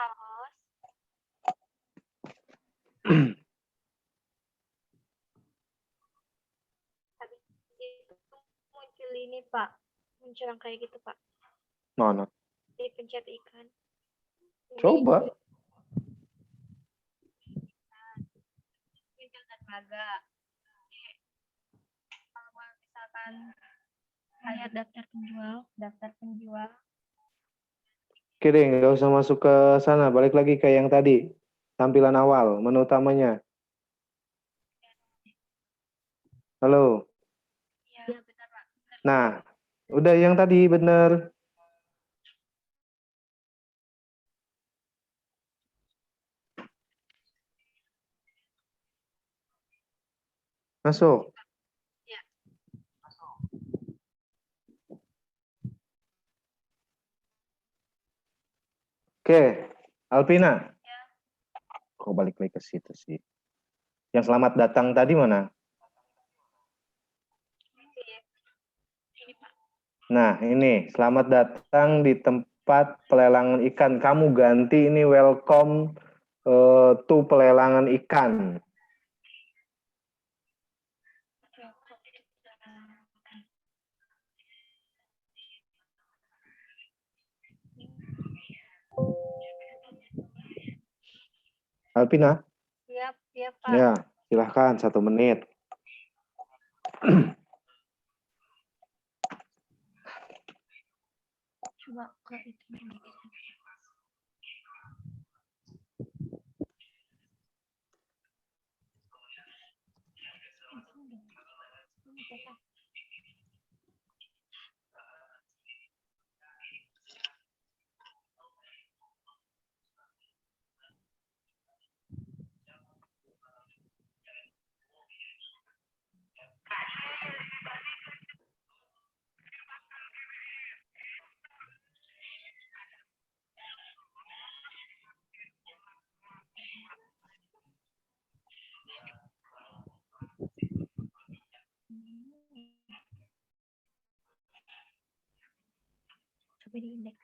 Kaos. Habis itu muncul ini, Pak. Muncul yang kayak gitu, Pak. Mana? Dipencet ikan. Coba. Muncul dermaga. Kalau misalkan lihat daftar penjual. Oke deh, nggak usah masuk ke sana. Balik lagi ke yang tadi. Tampilan awal, menu utamanya. Halo. Iya, benar, Pak. Nah, udah yang tadi bener. Masuk. Ya. Oke, Alvina. Ya. Kok balik lagi ke situ sih? Yang selamat datang tadi mana? Ini, Pak. Nah, ini selamat datang di tempat pelelangan ikan. Kamu ganti ini welcome to pelelangan ikan. Alvina? Siap, siap, Pak. Ya, silahkan 1 menit. Coba ke itu. Coba di indeks.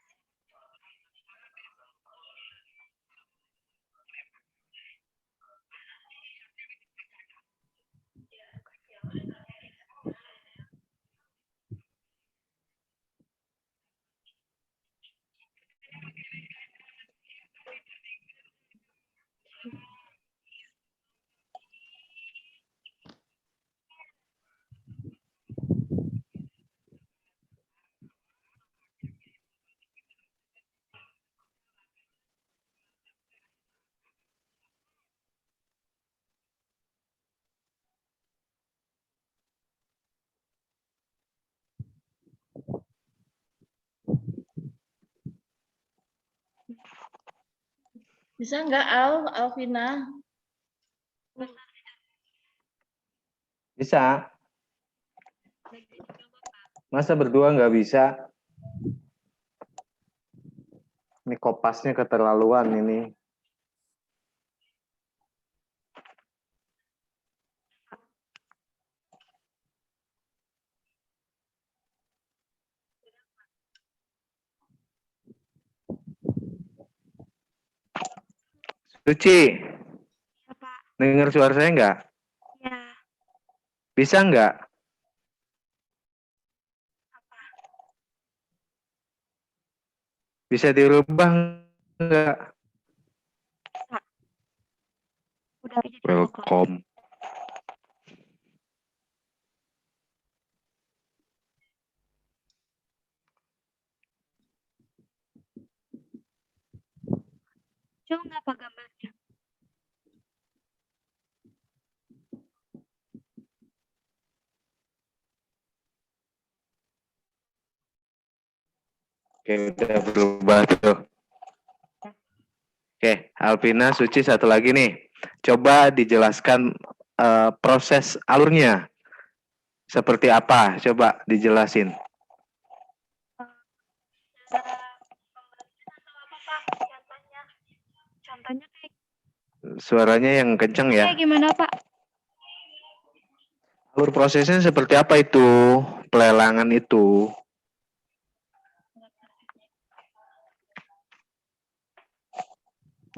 Bisa nggak Alvina? Bisa. Masa berdua nggak bisa? Ini kopasnya keterlaluan ini. Suci, Ya, Pak. dengar suara saya nggak? Ya. Bisa nggak? Apa? Bisa dirubah nggak? Pak. Udah jadi Welcome. Coba ngapa gambarnya? Oke, udah berubah tuh. Oke, Alvina, Suci, satu lagi nih. Coba dijelaskan proses alurnya. Seperti apa? Coba dijelasin. Contohnya kayak Suaranya yang kenceng ya. kayak gimana, Pak? Alur prosesnya seperti apa itu? Pelelangan itu.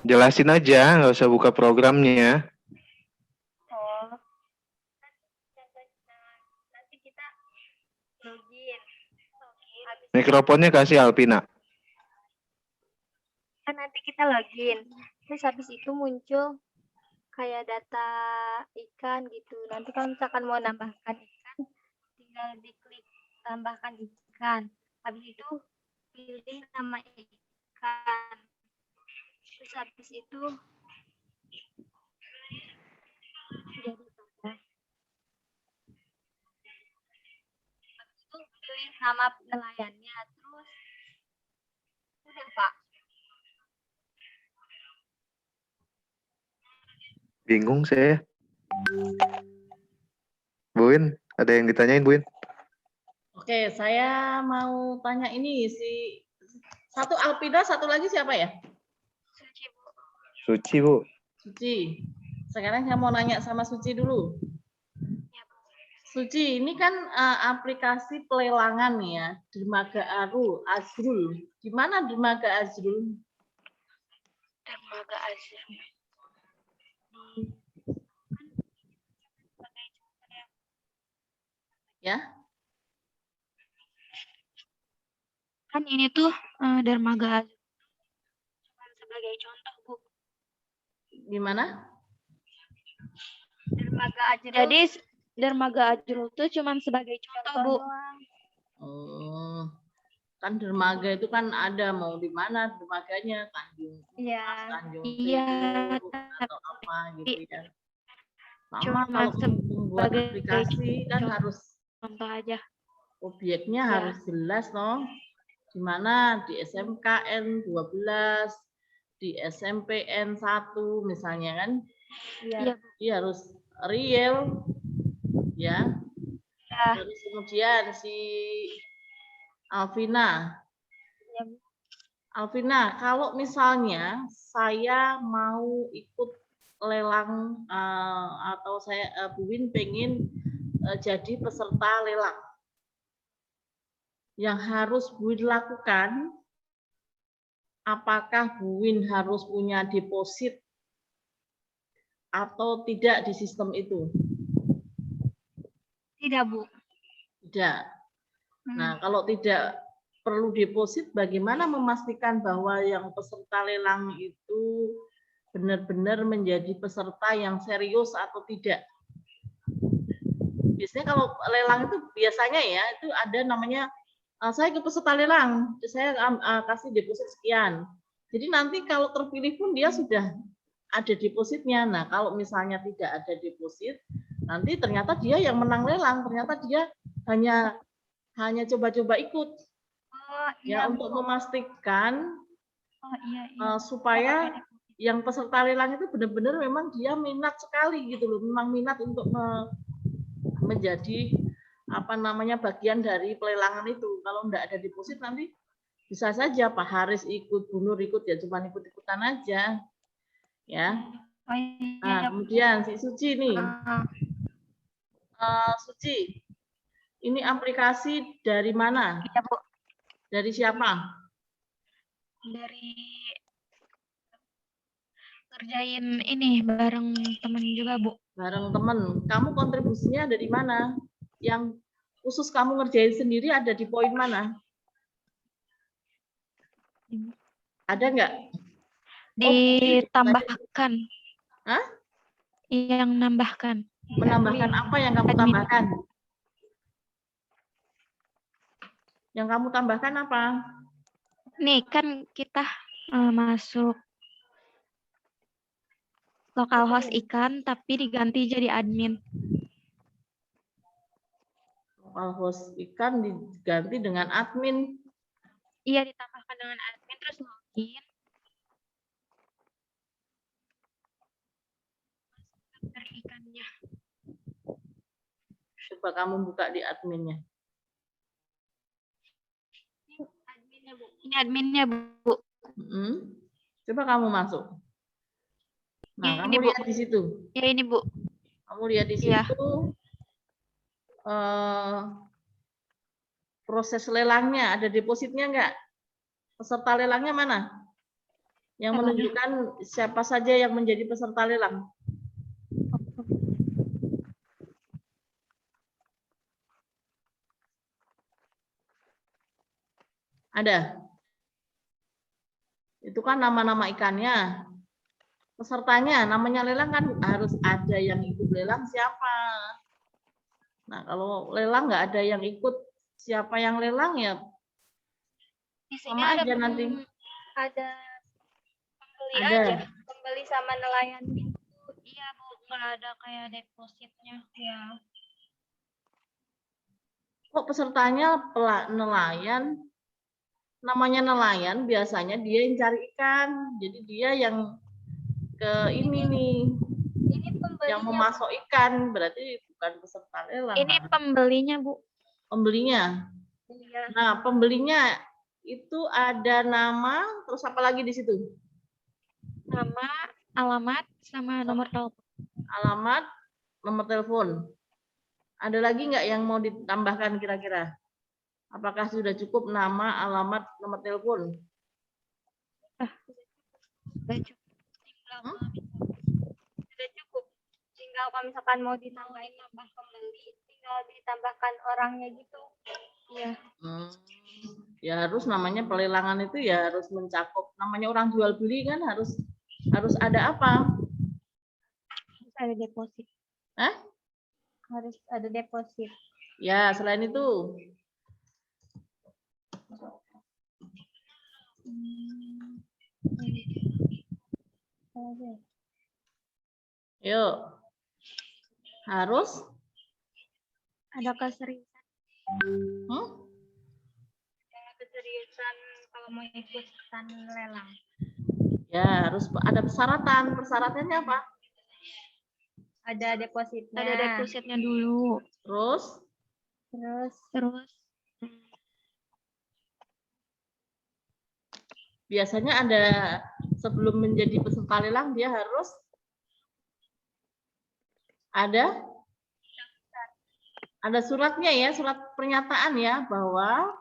Jelasin aja, nggak usah buka programnya. Oh. Nanti kita login. Habis Mikrofonnya kasih Alpina. kan nanti kita login. Terus habis itu muncul kayak data ikan gitu. Nanti kalau misalkan mau nambahkan ikan, tinggal diklik tambahkan ikan. Habis itu pilih nama ikan. Terus habis itu jadi pada. Habis itu pilih nama nelayannya. Terus udah Pak. Bingung saya. Buin, ada yang ditanyain Buin? Oke, saya mau tanya ini si satu Alpina, satu lagi siapa ya? Suci Bu. Suci Bu. Suci. Sekarang saya mau nanya sama Suci dulu. Ya Bu. Suci, ini kan aplikasi pelelangan nih ya, Dermaga Azrul. Di mana Dermaga Azrul? Dermaga Azrul. Ya, Kan ini tuh dermaga Azrul cuma sebagai contoh Bu. gimana? Dermaga Azrul. Jadi dermaga Azrul tuh cuma sebagai contoh Bu. Oh, kan dermaga itu kan ada mau di mana dermaganya, Tanjung Mas, Iya. Tanjung Iya. Priok atau apa gitu ya. Sama Cuma kalau membuat sebagai aplikasi kan contoh. harus Contoh aja. obyeknya Ya. harus jelas no. Di mana di SMKN 12, di SMPN 1 misalnya kan. Iya. Dia harus real ya. Ya. Terus kemudian si Alvina. Ya. Alvina, kalau misalnya saya mau ikut lelang atau saya Buin pengen jadi peserta lelang, yang harus Buin lakukan, apakah Buin harus punya deposit atau tidak di sistem itu? Tidak Bu. Tidak. Nah, kalau tidak perlu deposit, bagaimana memastikan bahwa yang peserta lelang itu benar-benar menjadi peserta yang serius atau tidak? Biasanya kalau lelang itu biasanya ya, itu ada namanya, saya ke peserta lelang, saya kasih deposit sekian. Jadi nanti kalau terpilih pun dia sudah ada depositnya. Nah, kalau misalnya tidak ada deposit, nanti ternyata dia yang menang lelang, ternyata dia hanya coba-coba ikut. Oh, Ya, iya, untuk memastikan iya. supaya yang peserta lelang itu benar-benar memang dia minat sekali gitu loh, memang minat untuk menjadi apa namanya bagian dari pelelangan itu. Kalau enggak ada deposit nanti bisa saja Pak Haris ikut, Bu Nur ikut, ya cuma ikut-ikutan aja. Ya. Oh, iya. Nah, kemudian si Suci nih. Suci, ini aplikasi dari mana? Iya, Bu. Dari siapa? Dari kerjain ini bareng temen juga Bu. Bareng temen. Kamu kontribusinya dari mana? Yang khusus kamu ngerjain sendiri ada di poin mana? Ada nggak? Ditambahkan. Hah? Yang nambahkan. Menambahkan apa yang kamu tambahkan? Yang kamu tambahkan apa? Nih kan kita masuk localhost ikan tapi diganti jadi admin. Localhost ikan diganti dengan admin. Iya, ditambahkan dengan admin terus login. Dari ikannya. Coba kamu buka di adminnya. Ini adminnya Bu. Coba kamu masuk. Nah, ini, kamu lihat di situ. Ya ini Bu. Kamu lihat di situ. Ya. Proses lelangnya ada depositnya enggak? Peserta lelangnya mana? yang menunjukkan siapa saja yang menjadi peserta lelang. Ada. Itu kan nama-nama ikannya. Pesertanya, namanya lelang kan harus ada yang ikut lelang siapa. Nah, kalau lelang nggak ada yang ikut siapa yang lelang ya Di sini sama ada aja nanti. ada pembeli Ada. aja, pembeli sama nelayan gitu. Iya Bu, nggak ada kayak depositnya ya. Kok pesertanya nelayan? Namanya nelayan biasanya dia yang cari ikan. Jadi dia yang ke ini nih, Ini pembelinya. yang memasok ikan, berarti bukan peserta lelang. Ini kan? pembelinya Bu. Pembelinya. Iya. Nah, pembelinya itu ada nama, terus apa lagi di situ? Nama, alamat, sama nomor telepon. Alamat, nomor telepon. Ada lagi nggak yang mau ditambahkan kira-kira? Apakah sudah cukup nama, alamat, nomor telepon? Sudah cukup. Sudah cukup. Tinggal kalau misalkan mau ditambahin nambah pembeli, tinggal ditambahkan orangnya gitu. Iya. Ya harus namanya pelelangan itu ya harus mencakup namanya orang jual beli kan harus ada apa? Harus ada deposit. Hah? Harus ada deposit. Ya selain itu. Yuk. Harus Ada keseriusan. Ada keseriusan kalau mau ikutan lelang. Ya harus ada persyaratan. Persyaratannya apa? Ada depositnya. Ada depositnya dulu. Terus biasanya ada sebelum menjadi peserta lelang dia harus ada suratnya ya, surat pernyataan ya bahwa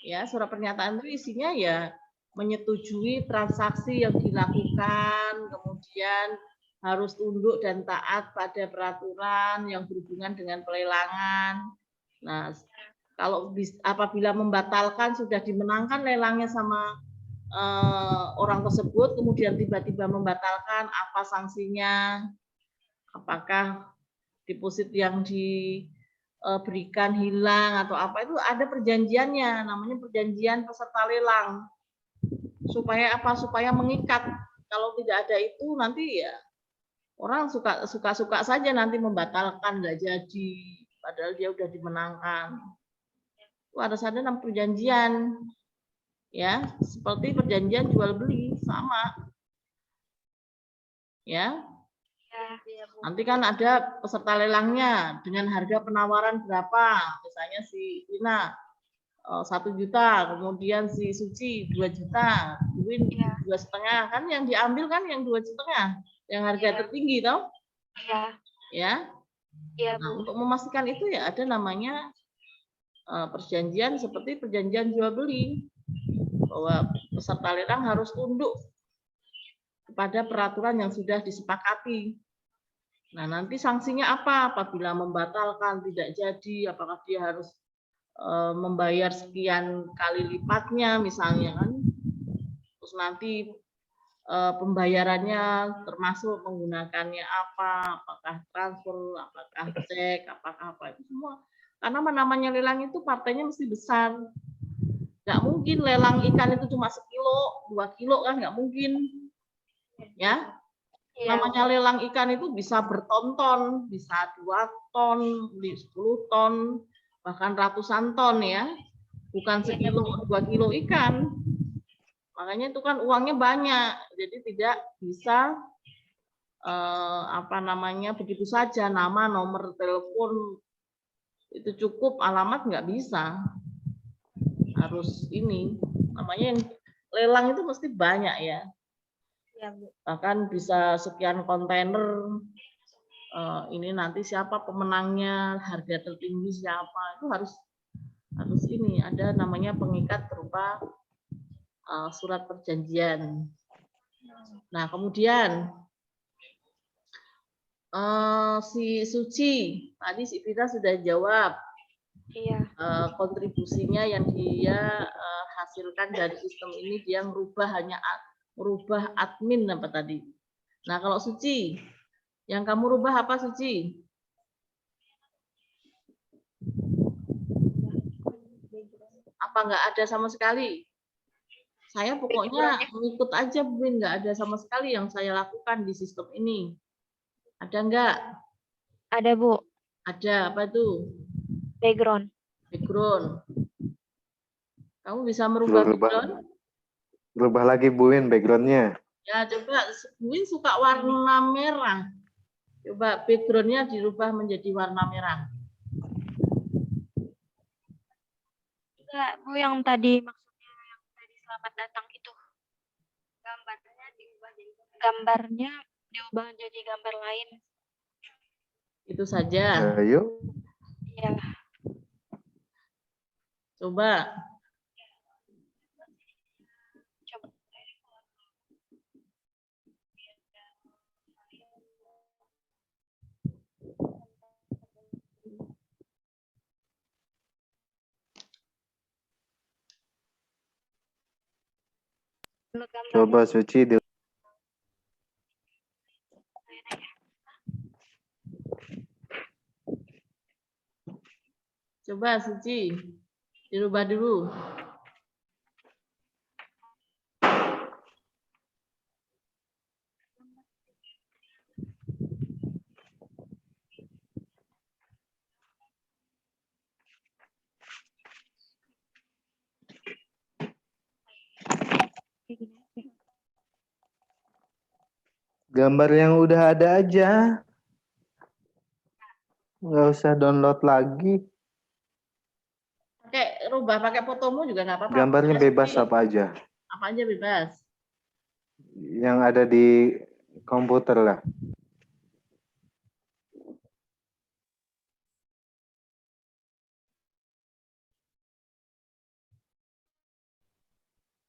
ya surat pernyataan itu isinya ya menyetujui transaksi yang dilakukan, kemudian harus tunduk dan taat pada peraturan yang berhubungan dengan pelelangan. Nah, kalau apabila membatalkan sudah dimenangkan lelangnya sama orang tersebut, kemudian tiba-tiba membatalkan, apa sanksinya? Apakah deposit yang diberikan hilang atau apa, itu ada perjanjiannya, namanya perjanjian peserta lelang. Supaya apa? Supaya mengikat. Kalau tidak ada itu nanti ya orang suka saja nanti membatalkan, nggak jadi, padahal dia udah dimenangkan. Itu ada saja namanya perjanjian, ya seperti perjanjian jual beli sama, ya. Nanti kan ada peserta lelangnya dengan harga penawaran berapa, misalnya si Ina 1 juta, kemudian si Suci 2 juta, Win 2,5, kan yang diambil kan yang 2,5, yang harga tertinggi toh? Ya. Nah, untuk memastikan itu ya ada namanya perjanjian seperti perjanjian jual beli, bahwa peserta lelang harus tunduk kepada peraturan yang sudah disepakati. Nah, nanti sanksinya apa apabila membatalkan, tidak jadi, apakah dia harus membayar sekian kali lipatnya misalnya kan. Terus nanti pembayarannya termasuk menggunakannya apa, apakah transfer, apakah cek, apakah apa, itu semua. Karena namanya lelang itu partainya mesti besar. Nggak mungkin lelang ikan itu cuma 1 kilo, 2 kilo kan nggak mungkin. Ya. Namanya lelang ikan itu bisa berton-ton, bisa 2 ton, 10 ton, bahkan ratusan ton ya. Bukan 1 kilo, 2 kilo ikan. Makanya itu kan uangnya banyak. Jadi tidak bisa begitu saja nama, nomor telepon itu cukup, alamat nggak bisa. Harus ini, namanya yang lelang itu mesti banyak ya. Bahkan bisa sekian kontainer, ini nanti siapa pemenangnya, harga tertinggi siapa, itu harus ini ada namanya pengikat berupa surat perjanjian. Nah, kemudian si Suci, tadi si Vita sudah jawab Iya. kontribusinya yang dia hasilkan dari sistem ini, dia merubah admin apa tadi. Nah, kalau Suci, yang kamu rubah apa Suci? Apa nggak ada sama sekali? Saya pokoknya mengikut aja, Bun, nggak ada sama sekali yang saya lakukan di sistem ini. Ada nggak? Ada, Bu. Ada, apa itu? Background. Background. Kamu bisa merubah background? Berubah lagi Buin backgroundnya. Ya, coba. Bun suka warna merah. Coba backgroundnya dirubah menjadi warna merah. Enggak, Bu, yang tadi maksudnya yang tadi selamat datang itu. Gambarnya diubah jadi gambar lain. Itu saja. Ayo. Iya. Coba. Coba Suci di Coba Suci. Dirubah dulu. gambar yang udah ada aja. Nggak usah download lagi. Pakai fotomu juga nggak apa-apa. Gambarnya bebas apa aja. Apa aja bebas. Yang ada di komputer lah.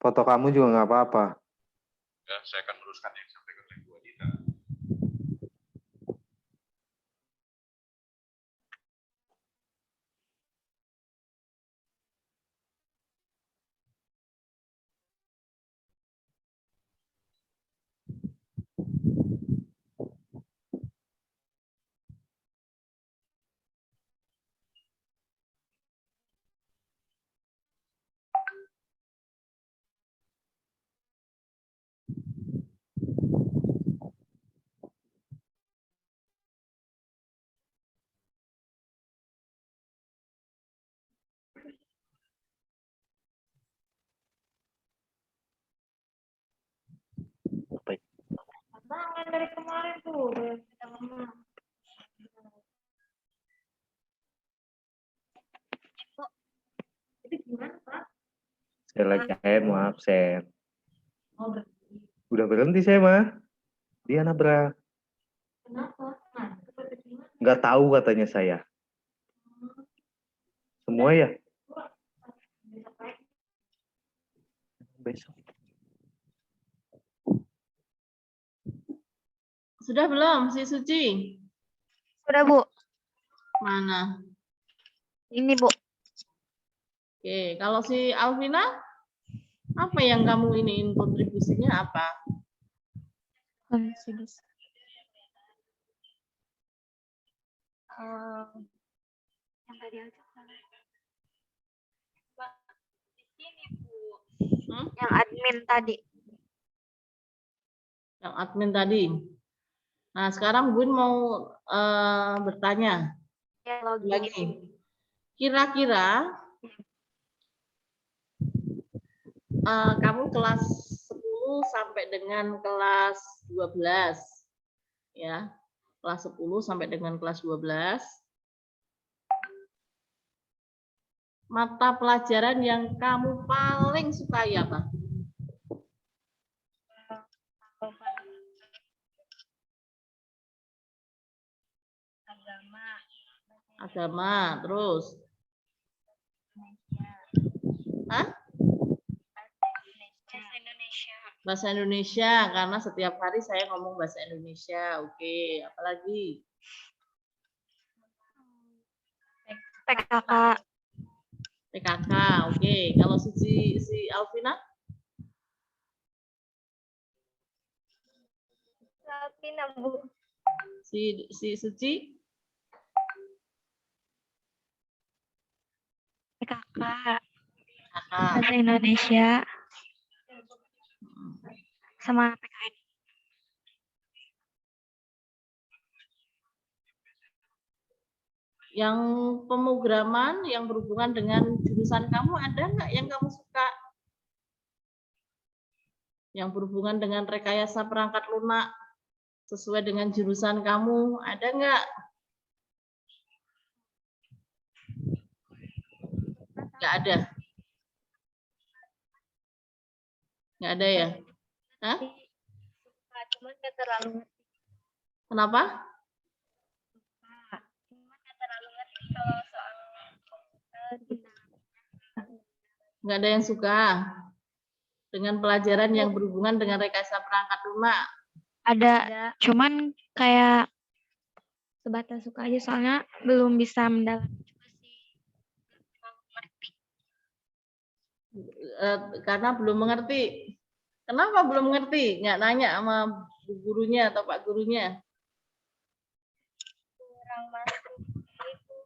Foto kamu juga nggak apa-apa. Ya, saya akan meneruskan yang disampaikan oleh Bu Adita. Tantangan dari kemarin tuh. Kita ngomong. Itu gimana, Pak? Saya lagi mau absen. Oh, berarti. Udah berhenti saya mah. Dia nabrak. Kenapa? Nah, seperti gimana? Nggak tahu katanya saya. Semua ya? Besok. Sudah belum si Suci? Sudah, Bu. Mana? Ini, Bu. Oke, kalau si Alvina, apa yang kamu iniin kontribusinya apa? Yang tadi aja. Di sini, Bu. Yang admin tadi. Yang admin tadi. Nah, sekarang Bun mau bertanya Ya, login. lagi. Kira-kira kamu kelas 10 sampai dengan kelas 12, ya, kelas 10 sampai dengan kelas 12, mata pelajaran yang kamu paling sukai apa? Agama, terus? Hah? Bahasa Indonesia. Bahasa Indonesia, karena setiap hari saya ngomong bahasa Indonesia. Oke, apalagi? PKK. PKK, oke. Kalau si Alvina? Alvina, Bu. Si Suci? PKK. PKK. Bahasa Indonesia. Sama PKN. Yang pemrograman yang berhubungan dengan jurusan kamu ada nggak yang kamu suka? Yang berhubungan dengan rekayasa perangkat lunak sesuai dengan jurusan kamu, ada nggak? Nggak ada. Nggak ada ya? Hah? Cuman nggak terlalu ngerti. Kenapa? Cuman nggak terlalu ngerti kalau soal komputer. Nggak ada yang suka dengan pelajaran yang berhubungan dengan rekayasa perangkat lunak. Ada, cuman kayak sebatas suka aja soalnya belum bisa mendalam juga sih. Karena belum mengerti. Kenapa belum mengerti? Nggak nanya sama bu gurunya atau pak gurunya? Kurang masuk itu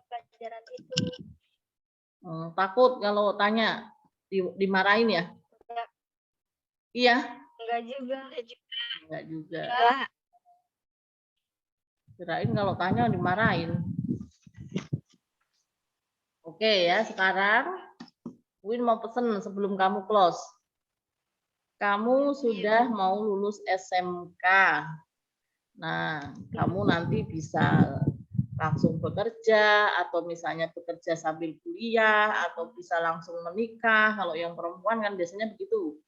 pelajaran itu. Takut kalau tanya dimarahin ya? Enggak. Iya? Enggak juga. Enggak juga. Enggak. Kirain kalau tanya dimarahin. Oke ya, sekarang Win mau pesen sebelum kamu close. Kamu sudah mau lulus SMK. Nah, kamu nanti bisa langsung bekerja, atau misalnya bekerja sambil kuliah, atau bisa langsung menikah. Kalau yang perempuan kan biasanya begitu.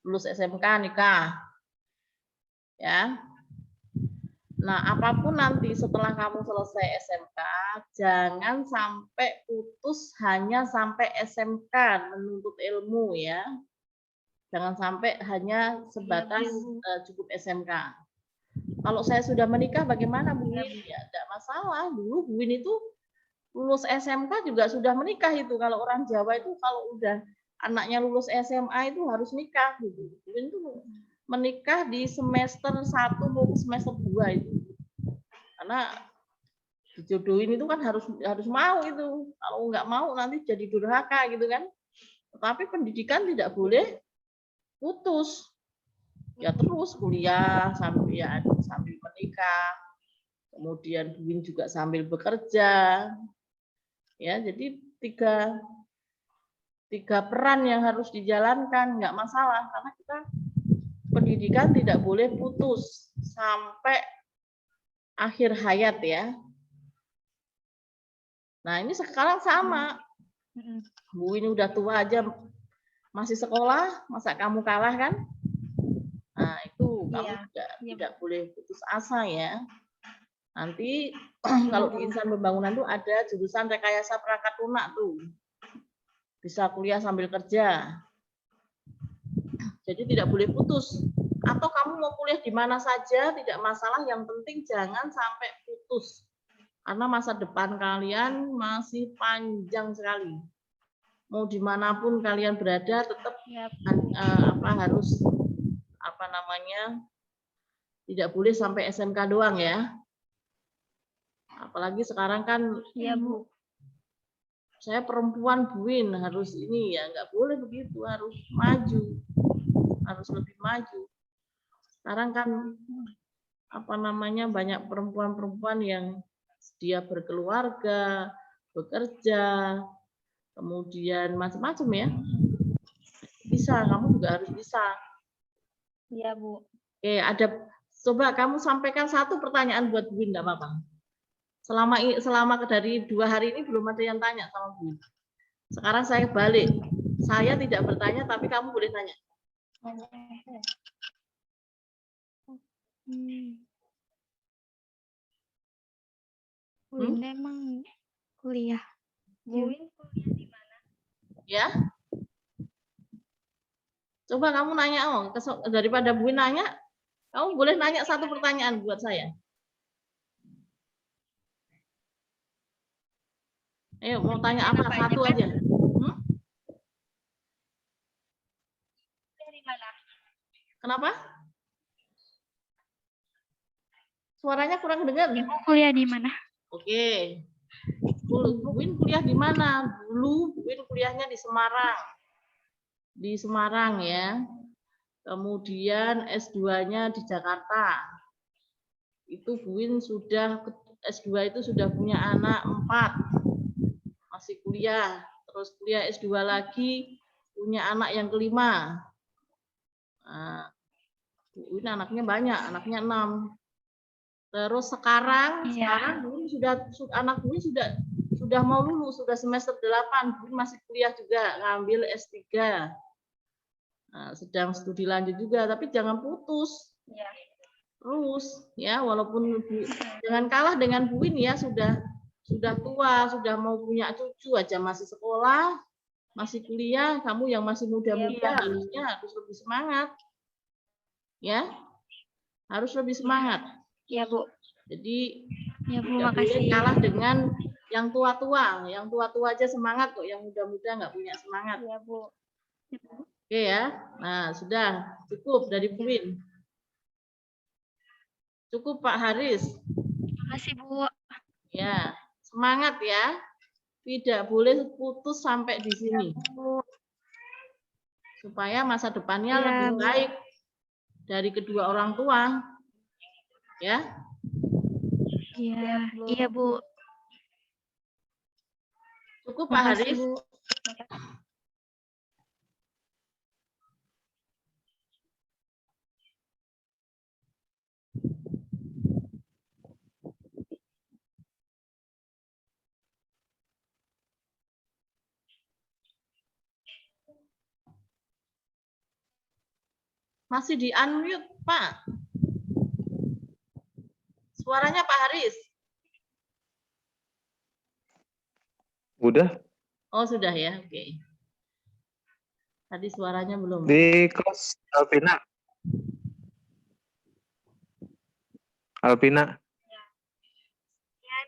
Lulus SMK nikah. Ya. Nah, apapun nanti setelah kamu selesai SMK, jangan sampai putus hanya sampai SMK menuntut ilmu ya. Jangan sampai hanya sebatas cukup SMK. Kalau saya sudah menikah bagaimana Bu Win? Ya, tidak masalah. Dulu Bu Win itu lulus SMK juga sudah menikah itu. Kalau orang Jawa itu kalau udah anaknya lulus SMA itu harus nikah gitu. Bu Win itu menikah di semester 1 maupun semester 2 itu. Karena dijodohin itu kan harus mau itu. Kalau nggak mau nanti jadi durhaka gitu kan. Tetapi pendidikan tidak boleh putus. Ya terus kuliah sambil menikah. Kemudian Buin juga sambil bekerja. Ya, jadi tiga peran yang harus dijalankan, nggak masalah karena kita pendidikan tidak boleh putus sampai akhir hayat ya. Nah, ini sekarang sama. Bu ini udah tua aja masih sekolah, masa kamu kalah kan? Nah, itu kamu tidak boleh putus asa ya. Nanti kalau di insan pembangunan tuh ada jurusan rekayasa perangkat lunak tuh. Bisa kuliah sambil kerja. Jadi tidak boleh putus. Atau kamu mau kuliah di mana saja, tidak masalah. Yang penting jangan sampai putus. Karena masa depan kalian masih panjang sekali. Mau dimanapun kalian berada, tetap harus tidak boleh sampai SMK doang ya. Apalagi sekarang kan, Iya Bu. Saya perempuan Buin harus ini ya, nggak boleh begitu, harus maju, harus lebih maju. Sekarang kan banyak perempuan-perempuan yang dia berkeluarga, bekerja, kemudian macam-macam ya. Bisa, kamu juga harus bisa. Iya Bu. Oke, coba kamu sampaikan satu pertanyaan buat Buin, enggak apa-apa. Selama dari 2 hari ini belum ada yang tanya sama Buin. Sekarang saya balik. Saya tidak bertanya, tapi kamu boleh tanya. Buin emang kuliah. Buin kuliah di mana? Ya. Coba kamu nanya, daripada Bu nanya, kamu boleh nanya satu pertanyaan buat saya. Ayo, mau tanya apa? Satu aja. Dari mana? Kenapa? Suaranya kurang dengar. Ibu kuliah di mana? Oke. Bu Win kuliah di mana? Dulu Bu Win kuliahnya di Semarang. Di Semarang ya. Kemudian S2-nya di Jakarta. Itu Bu Win sudah S2 itu sudah punya anak 4. Masih kuliah. Terus kuliah S2 lagi punya anak yang kelima. Nah, Bu Win anaknya banyak, anaknya 6. Terus sekarang Bu Win anak Bu Win sudah mau lulus, sudah semester 8, Bu Win masih kuliah juga, ngambil S3. Nah, sedang studi lanjut juga, tapi jangan putus. Ya. Terus ya, walaupun jangan kalah dengan Bu Win ya, sudah tua, sudah mau punya cucu aja, masih sekolah, masih kuliah, kamu yang masih muda-muda harusnya harus lebih semangat. Ya. Harus lebih semangat. Ya, Bu. Jadi ya, Bu, tidak makasih. boleh kalah dengan yang tua-tua. Yang tua-tua aja semangat kok, yang muda-muda nggak punya semangat. Ya, Bu. Oke ya. Nah, sudah cukup dari Bu Win. Cukup Pak Haris. Makasih, Bu. Ya, semangat ya. Tidak boleh putus sampai di sini. Bu. Supaya masa depannya Ya, lebih Bu. baik dari kedua orang tua. Ya. Iya, Bu. Cukup Pak Makasih, Haris. Bu. Masih di unmute, Pak. Suaranya Pak Haris. Udah? Oh, sudah ya. Oke. Tadi suaranya belum. Di close, Alvina. Alvina. Ya,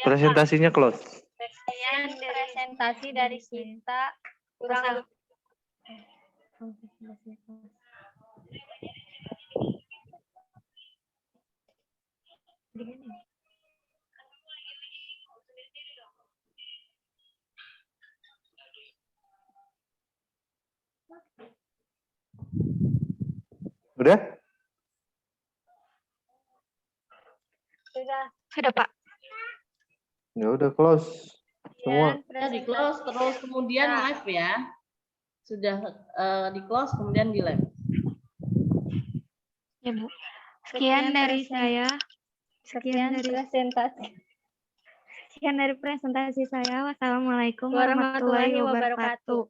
Presentasinya close. Sekian presentasi dari kita. Kurang Udah? Sudah, Pak. Ya udah close. Semua. Sudah di close terus kemudian live ya. Sudah di close kemudian di live. Ya, Bu. Sekian dari saya. Sekian dari presentasi saya. Wassalamualaikum warahmatullahi wabarakatuh.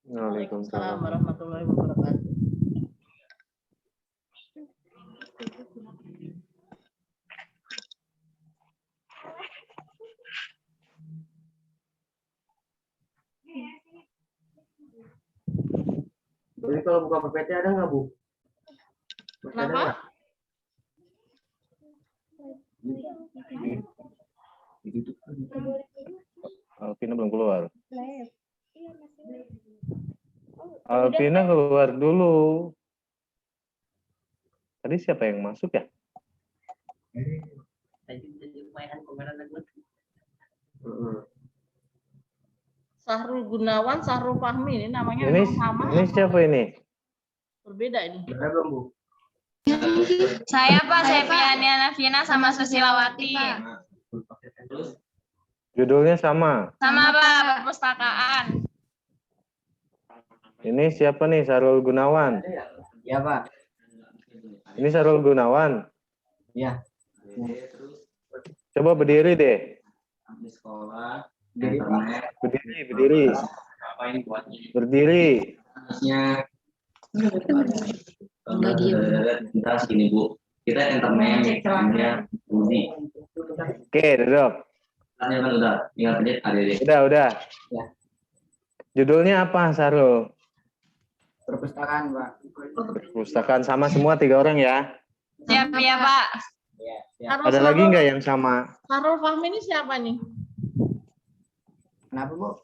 Waalaikumsalam warahmatullahi wabarakatuh. Jadi kalau buka PPT ada nggak, Bu? Kenapa? Alvina belum keluar. Alvina keluar dulu. Tadi siapa yang masuk ya? Sahrul Gunawan, Sahrul Fahmi ini namanya Ini memang sama. ini siapa ini? Berbeda ini. Ada belum, Bu? Saya Pak, saya Piania Navina sama Susilawati. Judulnya sama. Sama Pak, perpustakaan. Ini siapa nih? Sarul Gunawan. Ya, Pak. Ini Sarul Gunawan. Ya. Coba berdiri deh. Di sekolah, Berdiri. Berdiri. Kita segini, Bu. Kita internet, kemudian Budi. Oke, duduk. Udah. Tinggal adik. Udah. Ya. Judulnya apa, Sarul? Perpustakaan, Pak. Perpustakaan sama semua 3 orang ya. Siap ya, Pak. Ya, ya. Ada lagi nggak yang sama? Sarul Fahmi ini siapa nih? Kenapa, Bu?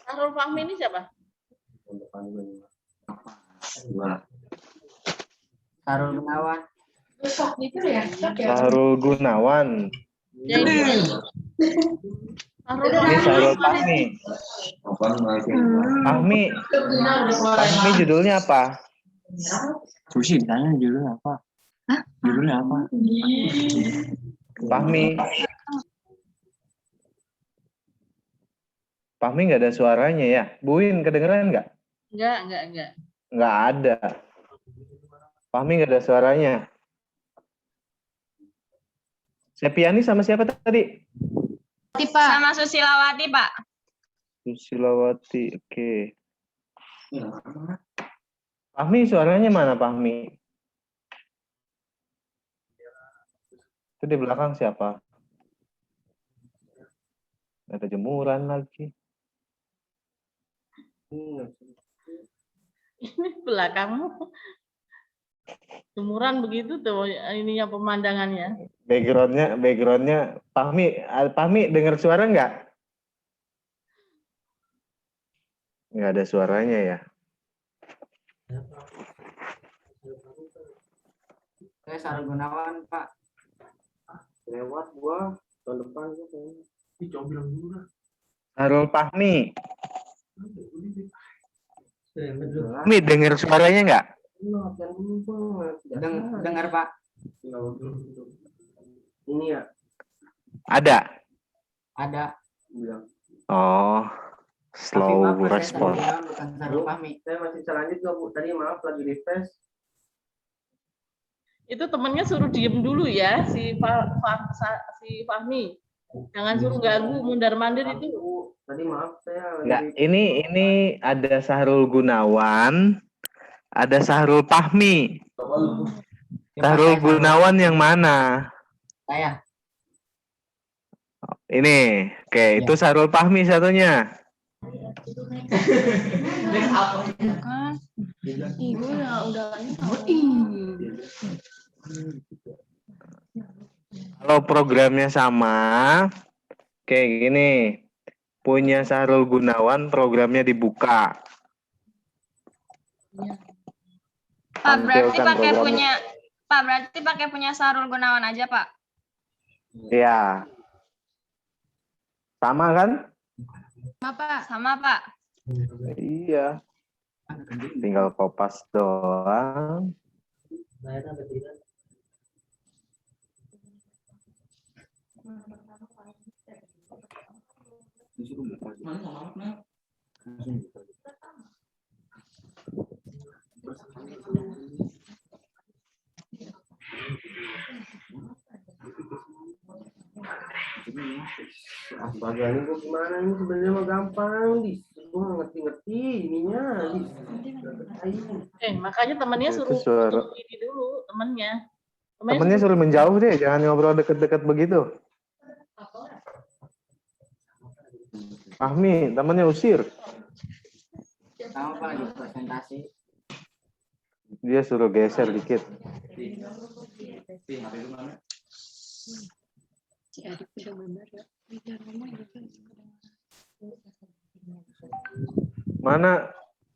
Sarul Fahmi ini siapa? Sarul Gunawan. Sahrul Gunawan. Ya ini. Sarul Ini Sahrul Fahmi. Fahmi judulnya apa? Susi ditanya judulnya apa? Judulnya apa? Fahmi nggak ada suaranya ya? Buin, kedengeran nggak? Enggak. Nggak ada. Fahmi nggak ada suaranya. Sepiani sama siapa tadi? Sama Susilawati, Pak. Susilawati, oke. Fahmi suaranya mana Fahmi? Itu di belakang siapa? Ada jemuran lagi. Ini belakangmu. Jemuran begitu tuh ininya pemandangannya. Backgroundnya Fahmi dengar suara nggak? Nggak ada suaranya ya. Saya Sarul Gunawan, Pak. Lewat gua tahun depan gua kayaknya. Sahrul Fahmi. Fahmi dengar suaranya nggak? Dengar, Pak. Ini ya. Ada. Ada. Oh, slow Tapi, Pak, respon. saya bukan Sarul Fahmi. Saya masih lanjut nggak, Bu? Tadi maaf lagi refresh. Itu temennya suruh diem dulu ya si Fahmi. Jangan suruh ganggu mundar-mandir itu. Bu, tadi maaf saya Nggak, ini ada Sahrul Gunawan, ada Sahrul Fahmi. Sahrul Gunawan yang mana? Saya. Ini, oke, itu Sahrul Fahmi satunya. Kalau programnya sama, kayak gini, punya Sahrul Gunawan, programnya dibuka. Pak, berarti Tampilkan pakai programnya. punya Sahrul Gunawan aja, Pak. Ya. Sama kan? Sama, Pak. Iya. Tinggal kopas doang. Astaga, ini gua gimana ini sebenarnya mah gampang, Dis. Gua nggak ngerti-ngerti ininya, Dis. Makanya temennya Itu suruh suara. ini dulu temennya. Temennya suruh menjauh deh, jangan ngobrol deket-deket begitu. Fahmi, temennya usir. Sama, Pak, lagi presentasi. Dia suruh geser dikit. Mana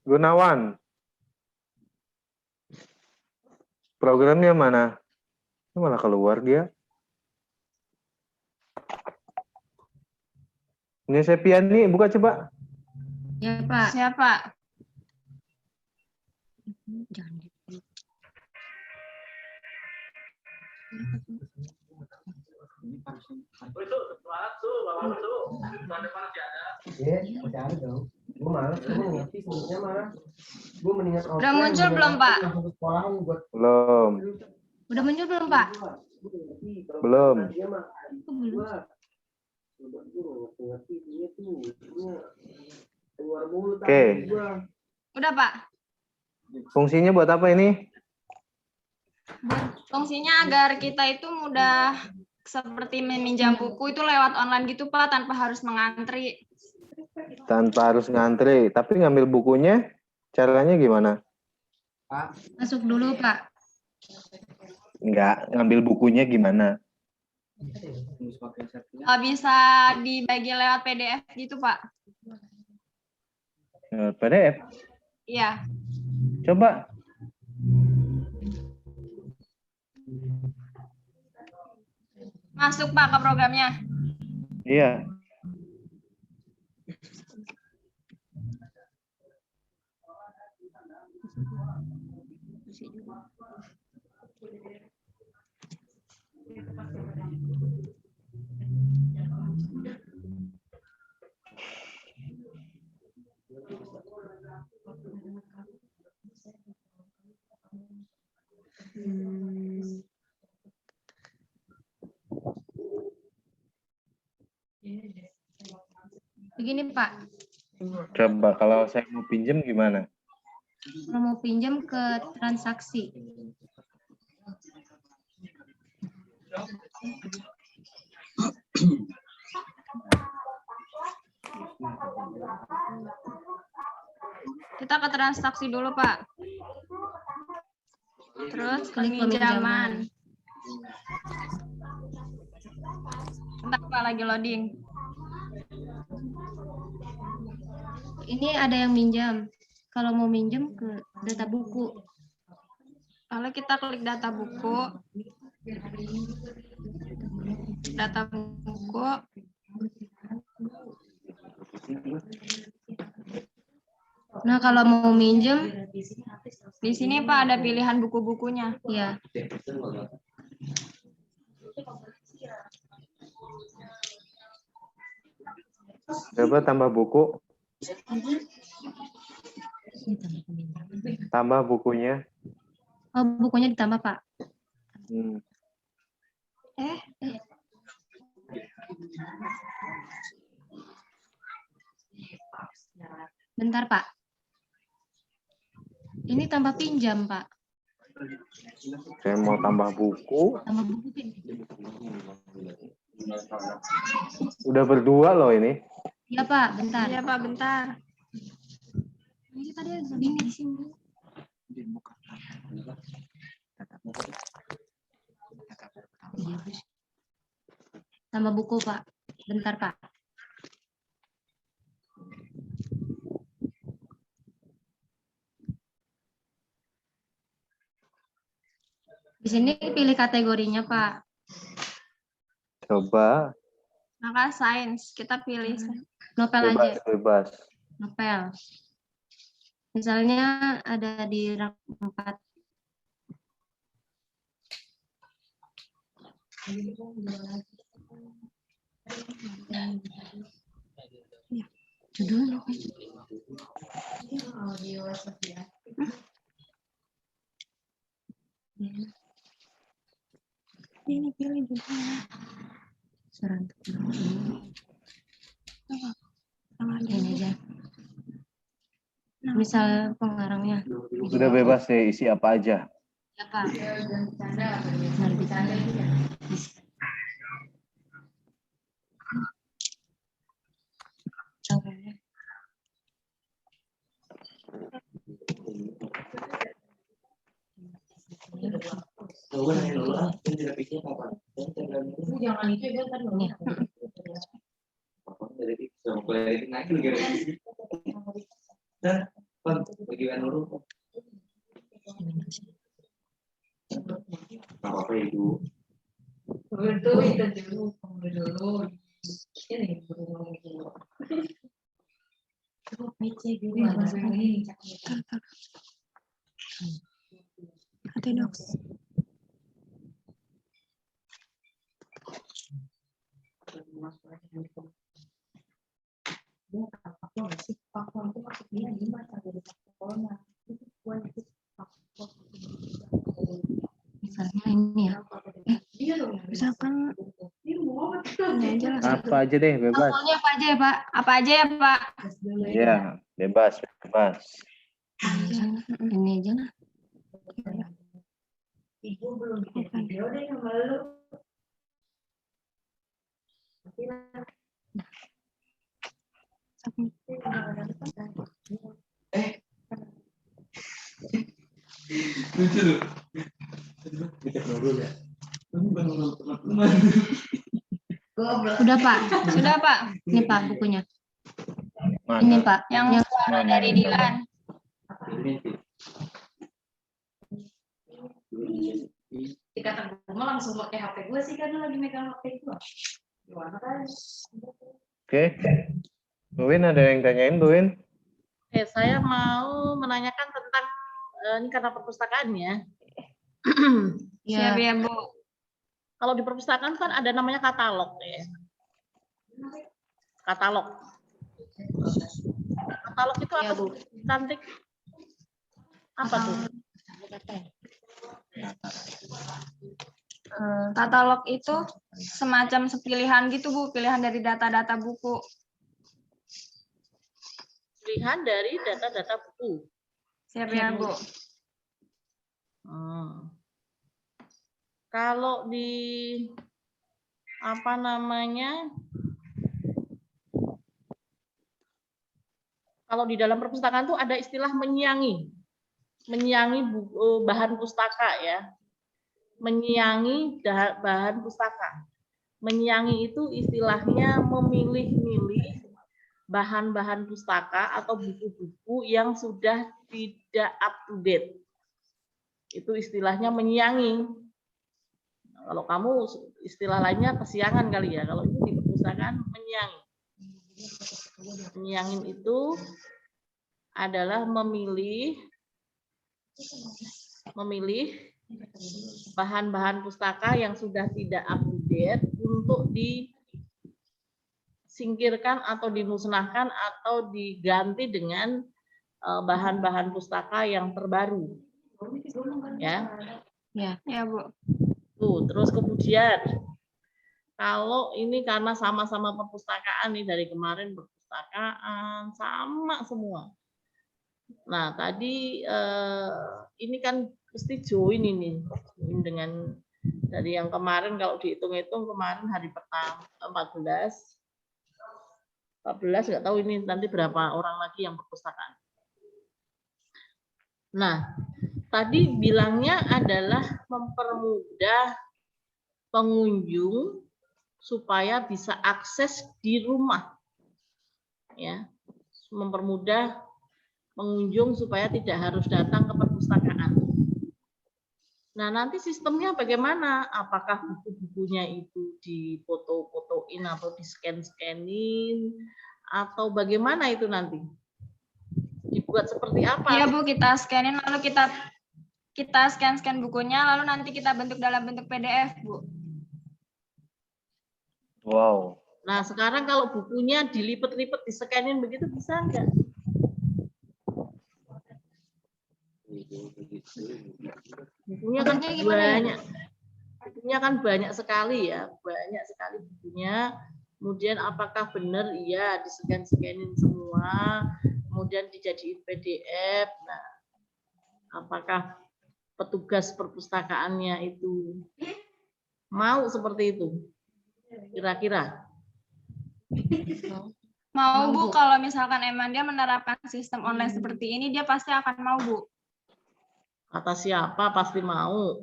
Gunawan? Programnya mana? Ini malah keluar dia. Ini Sepiani, buka coba. Ya, Pak. Siap, Pak. Iya, masih ada dong. Gua malas, gua ngerti sebenarnya mah. Gua mendingan Udah muncul belum, Pak? Sekolahan buat Belum. Udah muncul belum, Pak? Belum. dia mah. Gua ngerti dia tuh. Keluar mulu Oke. gua. Udah, Pak. Fungsinya buat apa ini? Fungsinya agar kita itu mudah seperti meminjam buku itu lewat online gitu, Pak, tanpa harus mengantri. Tanpa harus ngantri. Tapi ngambil bukunya, caranya gimana? Pak, Masuk dulu, Pak. Enggak, ngambil bukunya gimana? tembus pakai sertifikat. Bisa dibagi lewat PDF gitu, Pak. PDF. Iya. Coba. Masuk, Pak, ke programnya. Iya. Begini, Pak. Coba kalau saya mau pinjam gimana? Kalau mau pinjam ke transaksi. Kita ke transaksi dulu, Pak. Terus Klik peminjaman. Bentar, Pak, lagi loading. Ini ada yang minjam. Kalau mau minjem ke data buku. Lalu kita klik data buku. Data buku. Nah, kalau mau minjem, Di sini, Pak, ada pilihan buku-bukunya. ya. Coba tambah buku. Tambah bukunya. Oh, bukunya ditambah, Pak. Bentar, Pak. Ini tambah pinjam, Pak. Saya mau tambah buku. Tambah buku pinjam. Udah berdua loh ini. Iya, Pak. Bentar. Iya, Pak, bentar. Ini tadi ada ini di sini. Tambah buku, Pak. Bentar, Pak. Di sini pilih kategorinya, Pak. Coba. Maka sains, kita pilih. Novel Bebas, aja. bebas. Novel. Misalnya ada di rak 4. Ya, judulnya apa? Ini pilih judulnya. Serantuk. Ini aja. Misal pengarangnya. Udah bebas deh, isi apa aja. Ya, Pak. Benar, bercanda. Jangan itu ya kan. Apa itu? Misalnya ini ya. Misalkan ini aja lah. Apa aja deh, bebas. Awalnya apa aja ya, Pak? Apa aja ya, Pak? Iya, bebas, bebas. Ini aja lah. Lucu loh. Kita ngobrol ya. Udah Pak, Sudah, Pak. ini Pak bukunya. Mana? Ini Pak, Yang suara Mana? dari Dilan. Dikata gue langsung pakai HP gue sih karena lagi megang HP gue. Gimana kan? Oke. Bu Win, ada yang tanyain, Bu Win? Oke, saya mau menanyakan tentang ini karena perpustakaan ya. Siap ya, Bu. Kalau di perpustakaan kan ada namanya katalog ya. Katalog. Katalog itu apa tuh? Cantik. Apa tuh? Katalog itu semacam pilihan gitu, Bu, pilihan dari data-data buku. Pilihan dari data-data buku. Siap ya, Bu. Kalau di apa namanya? Kalau di dalam perpustakaan tuh ada istilah menyiangi. Menyiangi bahan pustaka ya. Menyiangi bahan pustaka. Menyiangi itu istilahnya memilih-milih bahan-bahan pustaka atau buku-buku yang sudah tidak up to date. Itu istilahnya menyiangi. Kalau kamu istilah lainnya kesiangan kali ya. Kalau itu di perpustakaan menyiangi. Menyiangin itu adalah memilih bahan-bahan pustaka yang sudah tidak up to date untuk disingkirkan atau dimusnahkan atau diganti dengan bahan-bahan pustaka yang terbaru. Ya. Ya, Bu. Tuh, terus kemudian kalau ini karena sama-sama perpustakaan nih dari kemarin perpustakaan sama semua. Nah, tadi ini kan mesti join ini dengan dari yang kemarin kalau dihitung-hitung kemarin hari pertama 14 nggak tahu ini nanti berapa orang lagi yang perpustakaan. Nah, tadi bilangnya adalah mempermudah pengunjung supaya bisa akses di rumah. Ya. Mempermudah pengunjung supaya tidak harus datang ke perpustakaan. Nah, nanti sistemnya bagaimana? Apakah buku-bukunya itu difoto-fotoin atau di-scan-scanin atau bagaimana itu nanti? Dibuat seperti apa? Iya, Bu, kita scanin lalu kita scan bukunya lalu nanti kita bentuk dalam bentuk PDF, Bu. Wow. Nah, sekarang kalau bukunya dilipet-lipet, di-scanin begitu bisa enggak? Bukunya kan banyak. Bukunya kan banyak sekali ya, banyak sekali bukunya. Kemudian apakah benar iya di-scan-scanin semua, kemudian dijadiin PDF. Nah, apakah petugas perpustakaannya itu mau seperti itu? Kira-kira? Mau, Bu, kalau misalkan emang dia menerapkan sistem online seperti ini, dia pasti akan mau, Bu. Kata siapa pasti mau.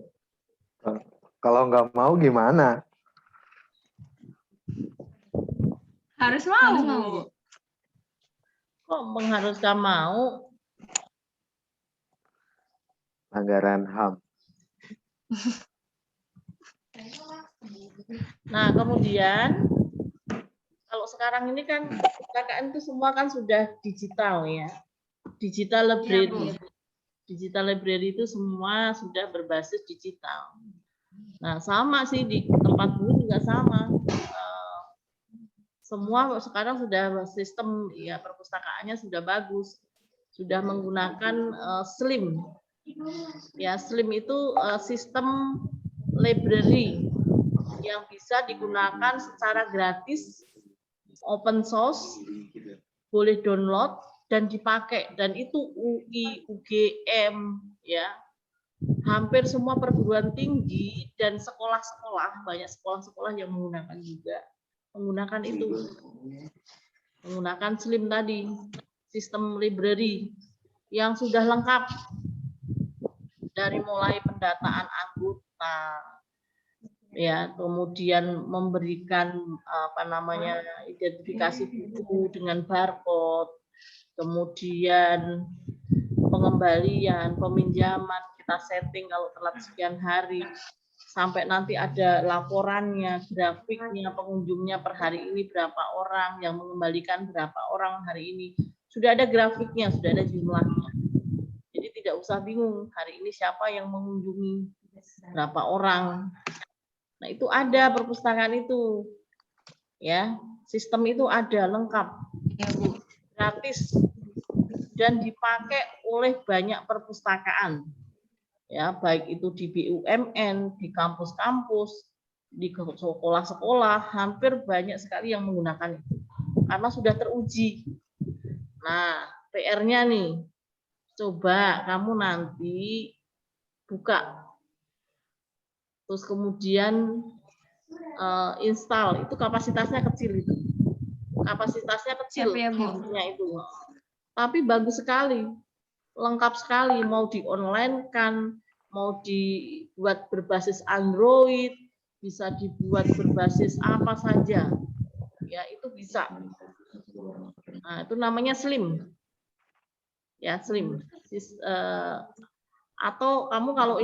Kalau nggak mau gimana? Harus mau, Bu. Kok mengharuskan mau? Anggaran HAM. Nah, kemudian kalau sekarang ini kan KKN itu semua kan sudah digital ya. Digital library. Digital library itu semua sudah berbasis digital. Nah, sama sih di tempat dulu juga sama. Semua sekarang sudah sistem ya perpustakaannya sudah bagus. Sudah menggunakan SLIM. Ya, SLIM itu sistem library yang bisa digunakan secara gratis, open source, boleh download dan dipakai, dan itu UI, UGM ya, hampir semua perguruan tinggi dan sekolah-sekolah, banyak sekolah-sekolah yang menggunakan juga, menggunakan itu, menggunakan SLIM tadi, sistem library yang sudah lengkap. dari mulai pendataan anggota, ya, kemudian memberikan identifikasi buku dengan barcode, kemudian pengembalian, peminjaman kita setting kalau telat sekian hari, sampai nanti ada laporannya, grafiknya, pengunjungnya per hari ini berapa orang, yang mengembalikan berapa orang hari ini. Sudah ada grafiknya, sudah ada jumlahnya. Jadi tidak usah bingung, hari ini siapa yang mengunjungi, berapa orang. Nah, itu ada perpustakaan itu. Ya, sistem itu ada lengkap. Ya, Bu. Gratis dan dipakai oleh banyak perpustakaan. Ya, baik itu di BUMN, di kampus-kampus, di sekolah-sekolah, hampir banyak sekali yang menggunakan itu. Karena sudah teruji. Nah, PR-nya nih, coba kamu nanti buka. Terus kemudian install, itu kapasitasnya kecil itu. Kapasitasnya kecil. Siap ya, Bu. Itu. Tapi bagus sekali. Lengkap sekali, mau di online kan, mau dibuat berbasis Android, bisa dibuat berbasis apa saja, ya itu bisa. Nah, itu namanya Slim, ya Slim. Atau kamu kalau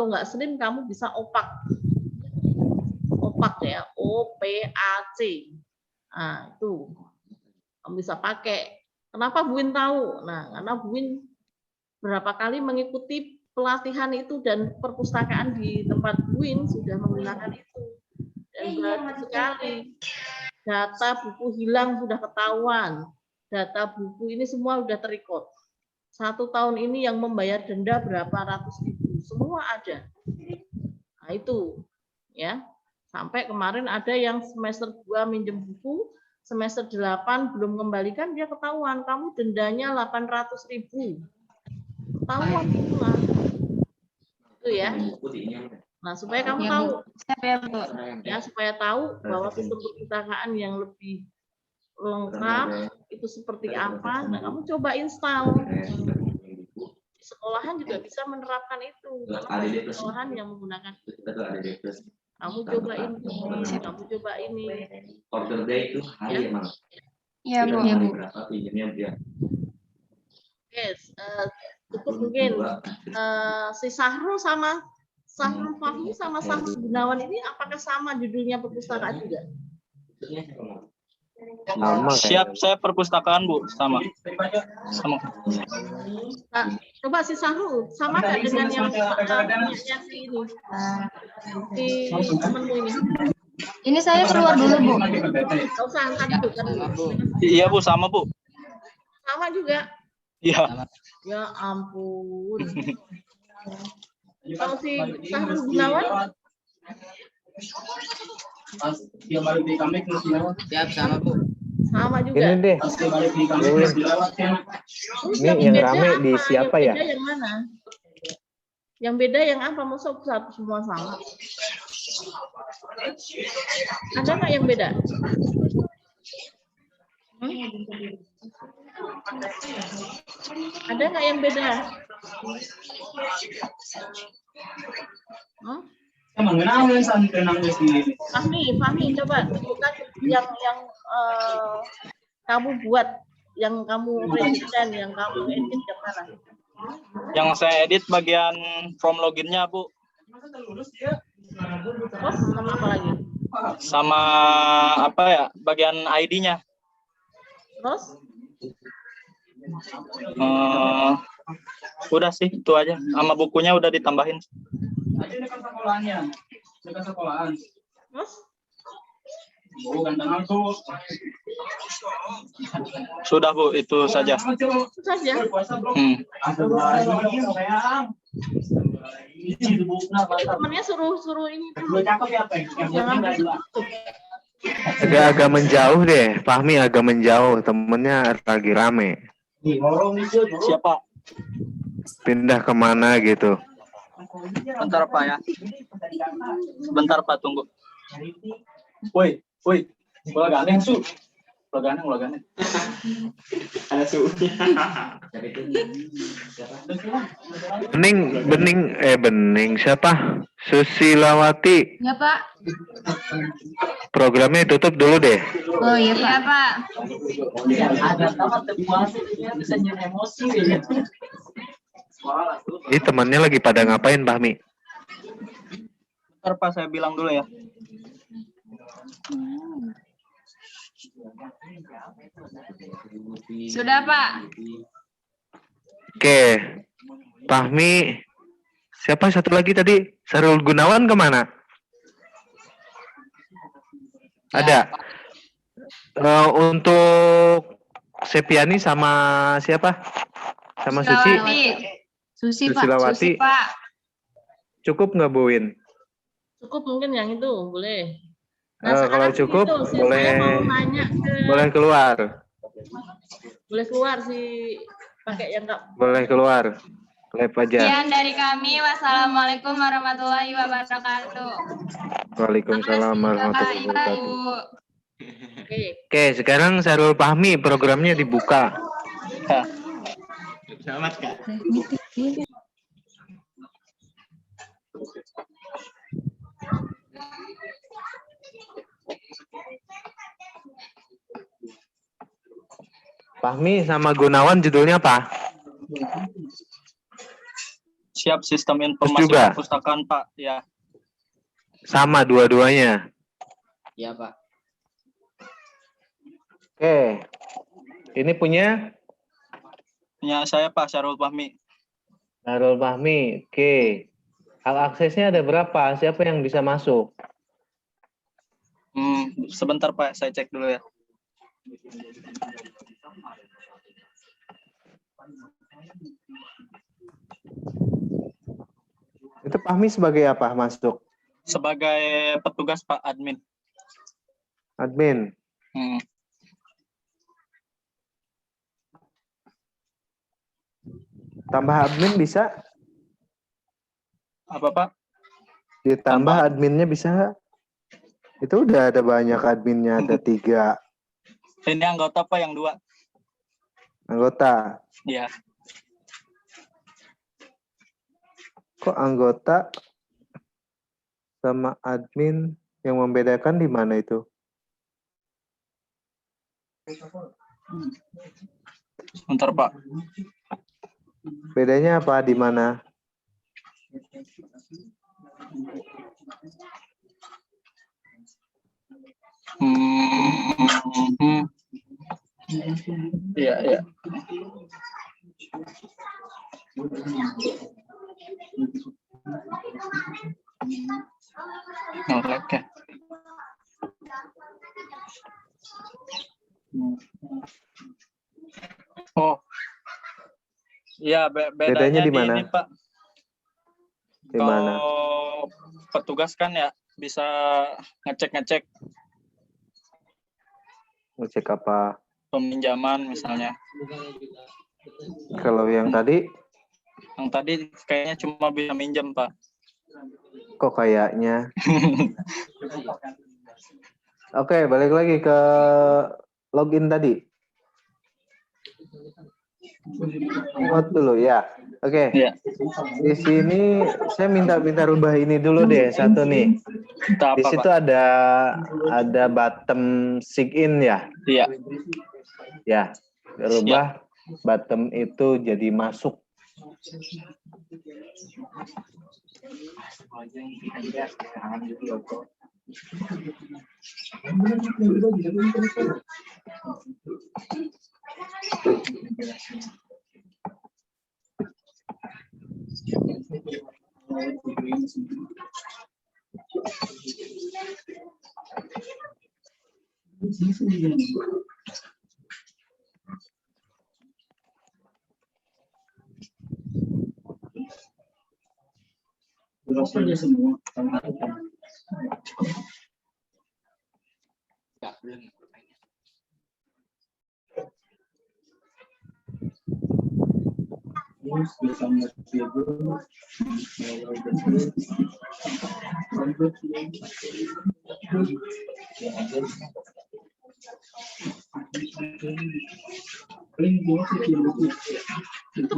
nggak Slim, kamu bisa Opak ya, OPAC. Nah, itu kamu bisa pakai. Kenapa Bu Win tahu? Nah, karena Bu Win berapa kali mengikuti pelatihan itu dan perpustakaan di tempat Bu Win sudah menggunakan itu. Dan bagus sekali. Data buku hilang sudah ketahuan. Data buku ini semua sudah terrecord. 1 tahun ini yang membayar denda berapa ratus ribu. Semua ada. Nah, itu. Ya. Sampai kemarin ada yang semester 2 minjem buku, semester 8 belum kembalikan, dia ketahuan. Kamu dendanya 800 ribu. Ketahuan itulah. Itu ya. Nah, supaya kamu tahu. Ya, supaya tahu bahwa sistem perpustakaan yang lebih lengkap itu seperti apa. Nah, kamu coba install. Di sekolahan juga bisa menerapkan itu. Karena di sekolahan yang menggunakan itu. Kamu coba ini. Order day itu hari emang. Iya, Bu. Berapa pinjamnya dia? Yes, cukup mungkin si Sahrul sama Sahrul Fahmi sama Sahrul Gunawan ini apakah sama judulnya perpustakaan juga? Sama Siap, saya perpustakaan Bu, sama. Nah, coba si Sahrul sama nggak dengan yang si ini? Si temenmu ini? Ini saya keluar dulu, Bu. Nggak usah angkat dulu kan? Iya Bu, sama Bu. Sama juga. Iya. Ya ampun. Kalau si Sahrul Gunawan? Siap sama Bu. Sama juga. Ini deh. Ini yang rame di siapa ya? Yang beda yang mana? Yang beda yang apa? Masa satu semua sama? Ada nggak yang beda? Ada nggak yang beda? Fahmi, coba tunjukkan yang kamu buat, yang kamu edit dan yang kamu edit yang mana? Yang saya edit bagian from loginnya Bu. Oh, sama apa lagi? Sama apa ya? Bagian ID-nya. Terus? Udah sih, itu aja. Sama bukunya udah ditambahin. Terus? Sudah Bu, itu saja. Itu saja. Temennya suruh ini dulu. Jangan ditutup. Agak menjauh deh, Fahmi agak menjauh, temennya lagi rame. Siapa? Pindah kemana gitu. Bentar Pak ya. Sebentar Pak, tunggu. Woi, bola gandeng su. Logannya. Ada suhunya. Bening siapa? Susilawati. Ya, Pak. Programnya tutup dulu deh. Oh, iya, Pak. Ada tamat bisa nyari emosi ya. Ini temannya lagi pada ngapain, Bahmi? Bentar Pak, saya bilang dulu ya. Sudah, Pak. Oke, Bahmi. Siapa satu lagi tadi? Sarul Gunawan kemana? Ada. Untuk Sepiani sama siapa? Sama Suci. Susi, Pak. Susilawati. Susi, Pak. Cukup nggak, Bu Win? Cukup mungkin yang itu boleh. Kalau sekarang cukup, gitu, saya boleh mau nanya boleh keluar. boleh keluar sih pakai yang enggak. Boleh keluar. Live aja. Sekian dari kami. Wassalamualaikum warahmatullahi wabarakatuh. Waalaikumsalam warahmatullahi Bapak, wabarakatuh. Ibu. Oke, sekarang Sarul Fahmi programnya dibuka. Selamat Kak. Fahmi sama Gunawan judulnya apa? Siap sistem informasi juga? perpustakaan Pak. Ya. Sama dua-duanya. Iya Pak. Oke. Ini punya Punya saya Pak Syarul Fahmi. Sarul Fahmi. Oke. Hak aksesnya ada berapa? Siapa yang bisa masuk? Sebentar Pak, saya cek dulu ya. Itu Fahmi sebagai apa masuk? Sebagai petugas Pak admin. Admin. Tambah admin bisa? Apa Pak? Ditambah adminnya bisa? Itu udah ada banyak adminnya, ada 3 Ini anggota Pak yang 2. anggota. Iya. Kok anggota sama admin yang membedakan di mana itu? Sebentar Pak. Bedanya apa di mana? Iya, iya. Oke. Oh. Iya, bedanya di mana? ini, Pak. Di mana? Kalau petugas kan ya bisa ngecek-ngecek Ngecek apa? peminjaman misalnya. Kalau yang tadi, Yang tadi kayaknya cuma bisa minjem, Pak. kok kayaknya? Oke, balik lagi ke login tadi. Ingat dulu ya. Oke. Iya. Di sini saya minta rubah ini dulu deh, satu nih. Apa, Di situ Pak? ada bottom sign in ya. Iya. Ya, rubah bottom itu jadi masuk. Itu